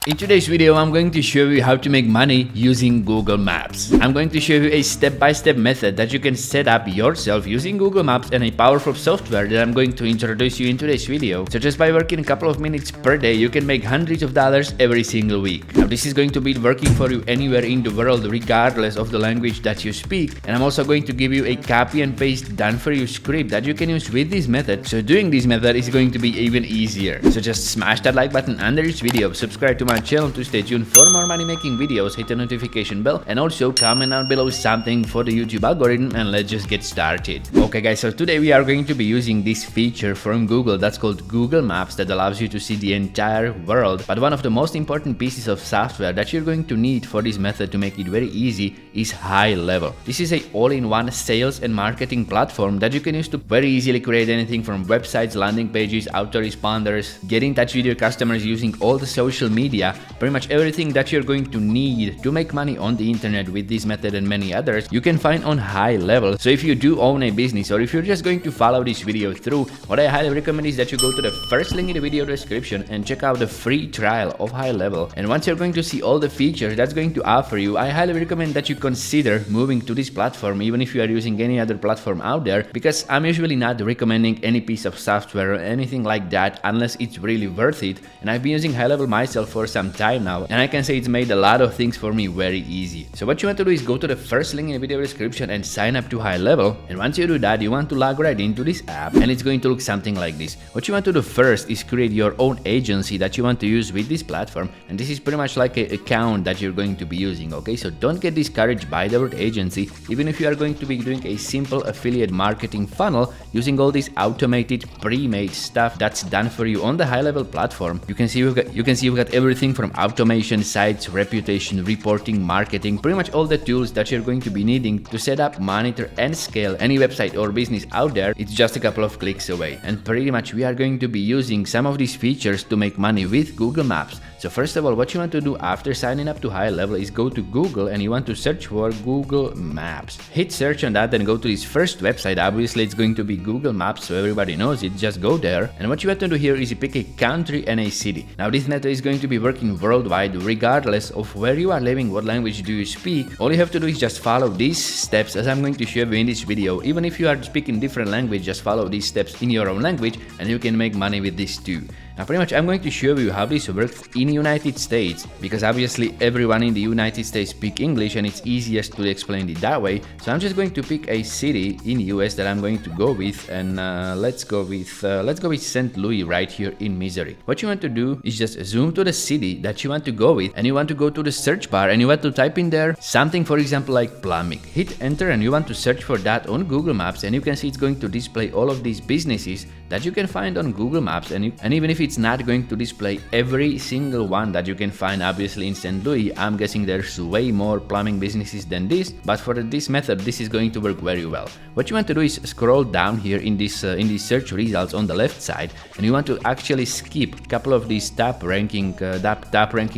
In today's video, I'm going to show you how to make money using Google Maps. I'm going to show you a step-by-step method that you can set up yourself using Google Maps and a powerful software that I'm going to introduce you in today's video. So just by working a couple of minutes per day, you can make hundreds of dollars every single week. Now this is going to be working for you anywhere in the world, regardless of the language that you speak. And I'm also going to give you a copy and paste done for you script that you can use with this method. So doing this method is going to be even easier. So just smash that like button under this video, subscribe to my channel to stay tuned for more money making videos, hit the notification bell, and also comment down below something for the YouTube algorithm, and let's just get started. Okay guys, so today we are going to be using this feature from Google that's called Google Maps that allows you to see the entire world. But one of the most important pieces of software that you're going to need for this method to make it very easy is HighLevel. This is a all-in-one sales and marketing platform that you can use to very easily create anything from websites, landing pages, autoresponders, get in touch with your customers using all the social media, pretty much everything that you're going to need to make money on the internet with this method and many others you can find on HighLevel. So if you do own a business, or if you're just going to follow this video through, what I highly recommend is that you go to the first link in the video description and check out the free trial of HighLevel. And once you're going to see all the features that's going to offer you, I highly recommend that you consider moving to this platform even if you are using any other platform out there, because I'm usually not recommending any piece of software or anything like that unless it's really worth it. And I've been using HighLevel myself for some time now, and I can say it's made a lot of things for me very easy. So what you want to do is go to the first link in the video description and sign up to HighLevel. And once you do that, you want to log right into this app, and it's going to look something like this. What you want to do first is create your own agency that you want to use with this platform, and this is pretty much like an account that you're going to be using. Okay, so don't get discouraged by the word agency, even if you are going to be doing a simple affiliate marketing funnel using all this automated pre-made stuff that's done for you on the HighLevel platform. You can see we've got everything from automation, sites, reputation, reporting, marketing, pretty much all the tools that you're going to be needing to set up, monitor, and scale any website or business out there. It's just a couple of clicks away. And pretty much we are going to be using some of these features to make money with Google Maps. So first of all, what you want to do after signing up to HighLevel is go to Google and you want to search for Google Maps. Hit search on that, then go to this first website. Obviously it's going to be Google Maps, so everybody knows it. Just go there. And what you want to do here is you pick a country and a city. Now this method is going to be working worldwide regardless of where you are living, what language do you speak. All you have to do is just follow these steps as I'm going to show you in this video. Even if you are speaking different language, just follow these steps in your own language and you can make money with this too. Now pretty much I'm going to show you how this works in the United States, because obviously everyone in the United States speaks English and it's easiest to explain it that way. So I'm just going to pick a city in the US that I'm going to go with, and let's go with St. Louis right here in Missouri. What you want to do is just zoom to the city that you want to go with, and you want to go to the search bar and you want to type in there something, for example like plumbing. Hit enter and you want to search for that on Google Maps, and you can see it's going to display all of these businesses that you can find on Google Maps, and even if it's not going to display every single one that you can find obviously in St. Louis, I'm guessing there's way more plumbing businesses than this, but for this method this is going to work very well. What you want to do is scroll down here in these search results on the left side, and you want to actually skip a couple of these top ranking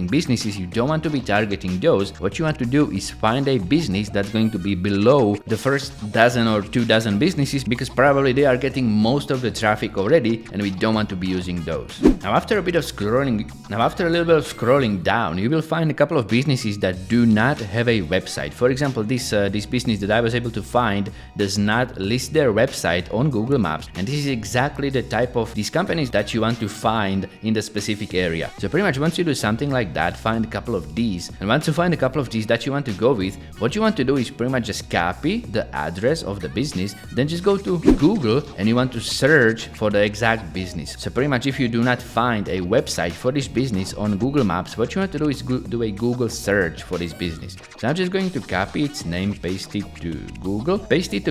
businesses. You don't want to be targeting those. What you want to do is find a business that's going to be below the first dozen or 2 dozen businesses, because probably they are getting most of the traffic already and we don't want to be using those. Now after a little bit of scrolling down, you will find a couple of businesses that do not have a website. For example, this business that I was able to find does not list their website on Google Maps, and this is exactly the type of these companies that you want to find in the specific area. So pretty much once you do something like that, find a couple of these, and once you find a couple of these that you want to go with, what you want to do is pretty much just copy the address of the business, then just go to Google and you want to search for the exact business. So pretty much if you do not find a website for this business on Google Maps, what you want to do is do a Google search for this business. So I'm just going to copy its name, paste it to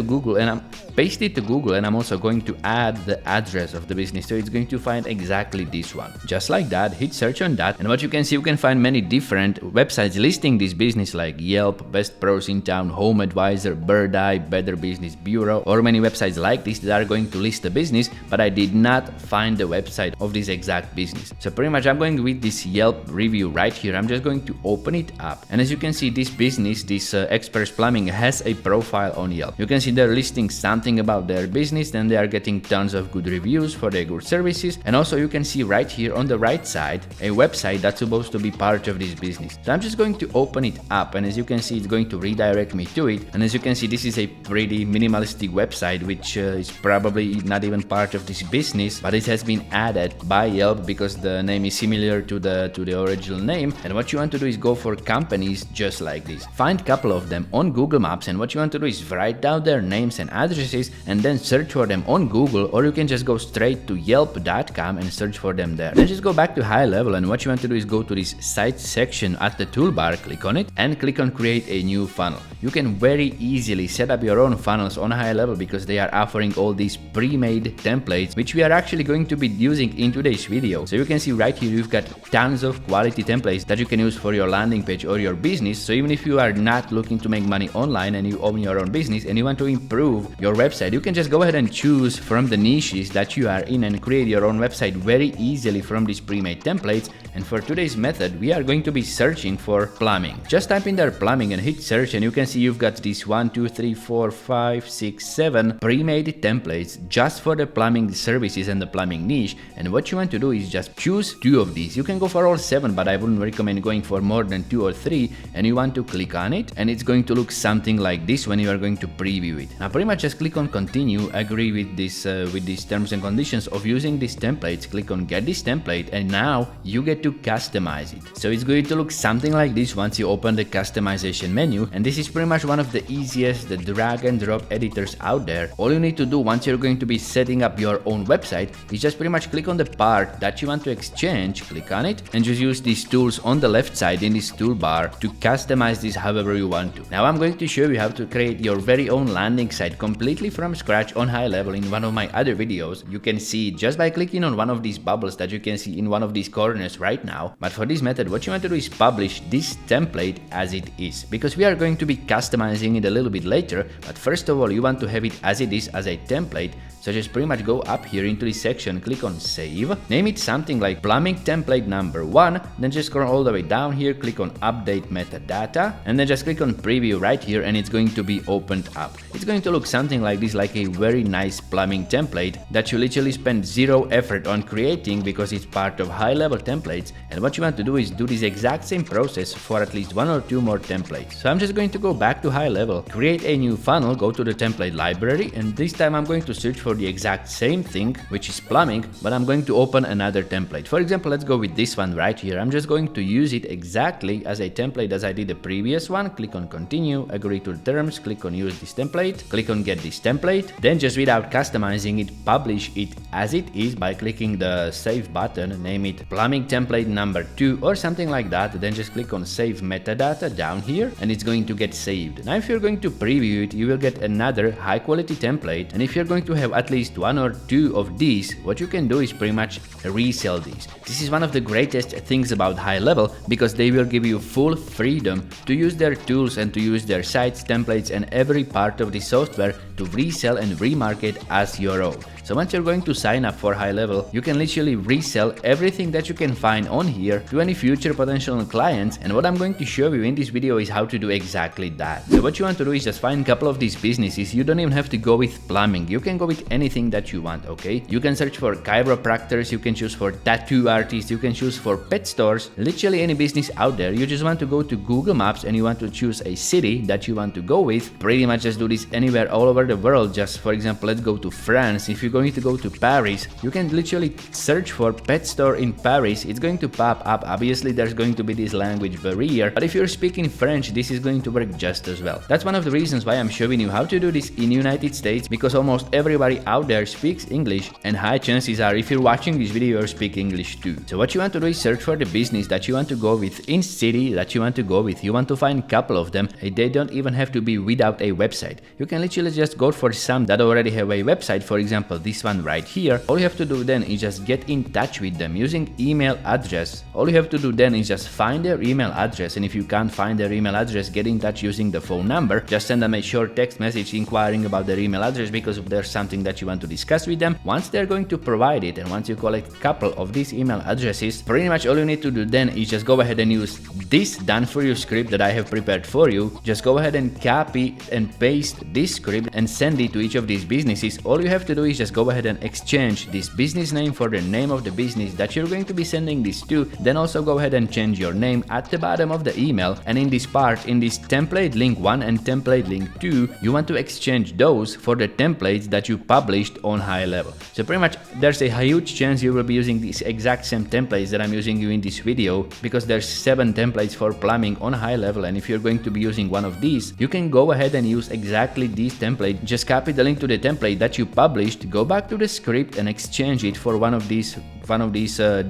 Google, and I'm also going to add the address of the business, so it's going to find exactly this one. Just like that, hit search on that, and what you can see, you can find many different websites listing this business like Yelp, Best Pros in Town, Home Advisor, Bird Eye, Better Business Bureau, or many websites like this that are going to list the business. but I did not find the website of this exact business. So pretty much I'm going with this Yelp review right here. I'm just going to open it up, and as you can see, this business, this Experts Plumbing, has a profile on Yelp. You can see they're listing something about their business, and they are getting tons of good reviews for their good services. And also you can see right here on the right side a website that's supposed to be part of this business. So I'm just going to open it up, and as you can see, it's going to redirect me to it. And as you can see, this is a pretty minimalistic website, which is probably not even part of this business, but it has been added by Yelp because the name is similar to the original name. And what you want to do is go for companies just like this. Find a couple of them on Google Maps, and what you want to do is write down their names and addresses and then search for them on Google, or you can just go straight to yelp.com and search for them there. Then just go back to HighLevel, and what you want to do is go to this site section at the toolbar, click on it, and click on create a new funnel. You can very easily set up your own funnels on HighLevel because they are offering all these pre-made templates, which we are actually going to be using in today's video. So you can see right here you've got tons of quality templates that you can use for your landing page or your business. So even if you are not looking to make money online and you own your own business and you want to improve your website, you can just go ahead and choose from the niches that you are in and create your own website very easily from these pre-made templates. And for today's method, we are going to be searching for plumbing. Just type in there plumbing and hit search, and you can see you've got these 1, 2, 3, 4, 5, 6, 7 pre-made templates just for the plumbing services and the plumbing niche. And what you want to do is just choose 2 of these. You can go for all 7, but I wouldn't recommend going for more than 2 or 3. And you want to click on it, and it's going to look something like this when you are going to preview it. Now pretty much just click on continue, agree with these terms and conditions of using these templates, click on get this template, and now you get to customize it. So it's going to look something like this once you open the customization menu, and this is pretty much one of the easiest drag and drop editors out there. All you need to do once you're going to be setting up your own website is just pretty much click on the part that you want to exchange, click on it, and just use these tools on the left side in this toolbar to customize this however you want to. Now I'm going to show you how to create your very own landing site completely from scratch on HighLevel in one of my other videos. You can see it just by clicking on one of these bubbles that you can see in one of these corners right now. But for this method, what you want to do is publish this template as it is, because we are going to be customizing it a little bit later. But first of all, you want to have it as it is, as a template. So just pretty much go up here into this section, click on save, name it something like plumbing template number 1, then just scroll all the way down here, click on update metadata, and then just click on preview right here, and it's going to be opened up. It's going to look something like this, like a very nice plumbing template that you literally spend 0 effort on creating because it's part of HighLevel templates. And what you want to do is do this exact same process for at least 1 or 2 more templates. So I'm just going to go back to HighLevel, create a new funnel, go to the template library, and this time I'm going to search for the exact same thing, which is plumbing, but I'm going to open another template. For example, let's go with this one right here. I'm just going to use it exactly as a template as I did the previous one. Click on continue, agree to the terms, click on use this template, click on get this template, then just without customizing it, publish it as it is by clicking the save button, name it plumbing template number 2 or something like that, then just click on save metadata down here, and it's going to get saved. Now if you're going to preview it, you will get another high quality template, and if you're going to have at least 1 or 2 of these, what you can do is pretty much resell these. This is one of the greatest things about HighLevel, because they will give you full freedom to use their tools and to use their sites, templates, and every part of the software to resell and remarket as your own. So once you're going to sign up for HighLevel, you can literally resell everything that you can find on here to any future potential clients. And what I'm going to show you in this video is how to do exactly that. So what you want to do is just find a couple of these businesses. You don't even have to go with plumbing. You can go with anything that you want, okay? You can search for chiropractors, you can choose for tattoo artists, you can choose for pet stores, literally any business out there. You just want to go to Google Maps and you want to choose a city that you want to go with. Pretty much just do this anywhere all over the world. Just for example, let's go to France. If you going to go to Paris, you can literally search for pet store in Paris. It's going to pop up. Obviously there's going to be this language barrier, but if you're speaking French, this is going to work just as well. That's one of the reasons why I'm showing you how to do this in United States, because almost everybody out there speaks English, and high chances are if you're watching this video, you speak English too. So what you want to do is search for the business that you want to go with in city that you want to go with. You want to find a couple of them. They don't even have to be without a website. You can literally just go for some that already have a website. For example, this one right here. All you have to do then is just get in touch with them using email address. All you have to do then is just find their email address, and if you can't find their email address, get in touch using the phone number. Just send them a short text message inquiring about their email address because if there's something that you want to discuss with them. Once they're going to provide it, and once you collect a couple of these email addresses, pretty much all you need to do then is just go ahead and use this done for you script that I have prepared for you. Just go ahead and copy and paste this script and send it to each of these businesses. All you have to do is just go ahead and exchange this business name for the name of the business that you're going to be sending this to. Then also go ahead and change your name at the bottom of the email, and in this part, in this template link 1 and template link 2, you want to exchange those for the templates that you published on HighLevel. So pretty much there's a huge chance you will be using these exact same templates that I'm using you in this video, because there's 7 templates for plumbing on HighLevel, and if you're going to be using one of these, you can go ahead and use exactly these templates. Just copy the link to the template that you published, go back to the script and exchange it for one of these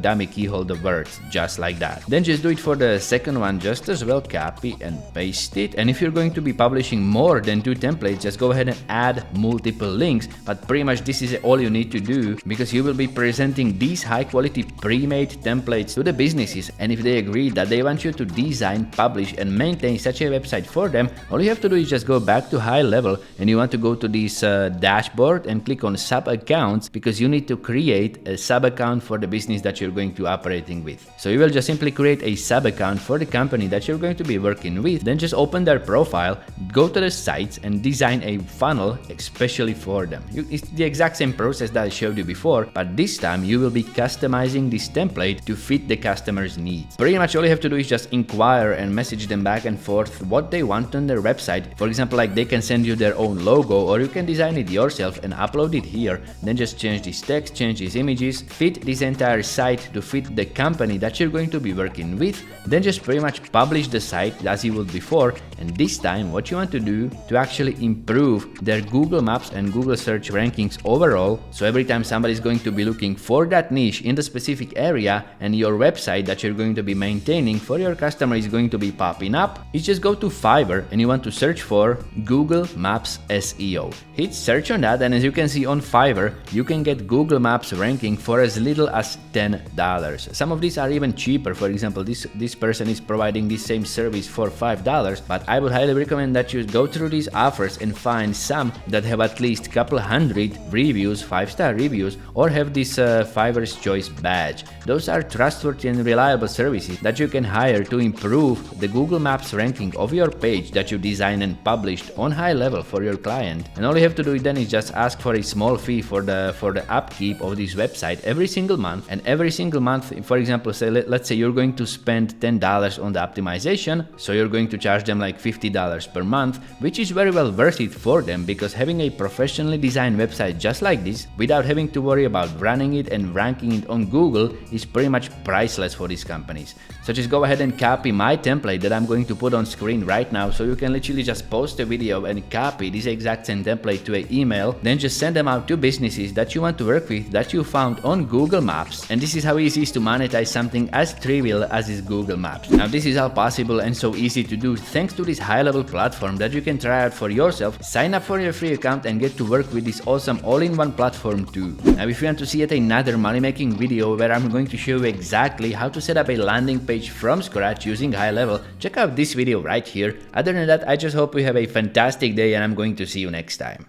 dummy key holder words, just like that. Then just do it for the second one just as well, copy and paste it. And if you're going to be publishing more than 2 templates, just go ahead and add multiple links. But pretty much this is all you need to do, because you will be presenting these high quality pre-made templates to the businesses, and if they agree that they want you to design, publish and maintain such a website for them, all you have to do is just go back to HighLevel, and you want to go to this dashboard and click on sub accounts, because you need to create a sub account for the business that you're going to operating with. So you will just simply create a sub account for the company that you're going to be working with, then just open their profile, go to the sites and design a funnel especially for them. It's the exact same process that I showed you before, but this time you will be customizing this template to fit the customer's needs. Pretty much all you have to do is just inquire and message them back and forth what they want on their website. For example, like they can send you their own logo, or you can design it yourself and upload it here. Then just change this text, change these images, fit this entire site to fit the company that you're going to be working with. Then just pretty much publish the site as you would before, and this time what you want to do to actually improve their Google Maps and Google search rankings overall. So every time somebody is going to be looking for that niche in the specific area, and your website that you're going to be maintaining for your customer is going to be popping up, you just go to Fiverr and you want to search for Google Maps SEO. Hit search on that, and as you can see on Fiverr, you can get Google Maps ranking for as little as $10. Some of these are even cheaper. For example, this person is providing this same service for $5, but I would highly recommend that you go through these offers and find some that have at least couple hundred reviews, 5-star reviews, or have this Fiverr's Choice badge. Those are trustworthy and reliable services that you can hire to improve the Google Maps ranking of your page that you designed and published on HighLevel for your client. And all you have to do then is just ask for a small fee for the upkeep of this website every single month. And every single month, for example, say let's say you're going to spend $10 on the optimization, so you're going to charge them like $50 per month, which is very well worth it for them, because having a professionally designed website just like this without having to worry about running it and ranking it on Google is pretty much priceless for these companies. So just go ahead and copy my template that I'm going to put on screen right now, so you can literally just post a video and copy this exact same template to an email, then just send them out to businesses that you want to work with that you found on Google Maps. And this is how easy it is to monetize something as trivial as is Google Maps. Now this is all possible and so easy to do thanks to this HighLevel platform that you can try out for yourself, sign up for your free account and get to work with this awesome all-in-one platform too. Now if you want to see yet another money-making video where I'm going to show you exactly how to set up a landing page from scratch using HighLevel, check out this video right here. Other than that, I just hope you have a fantastic day and I'm going to see you next time.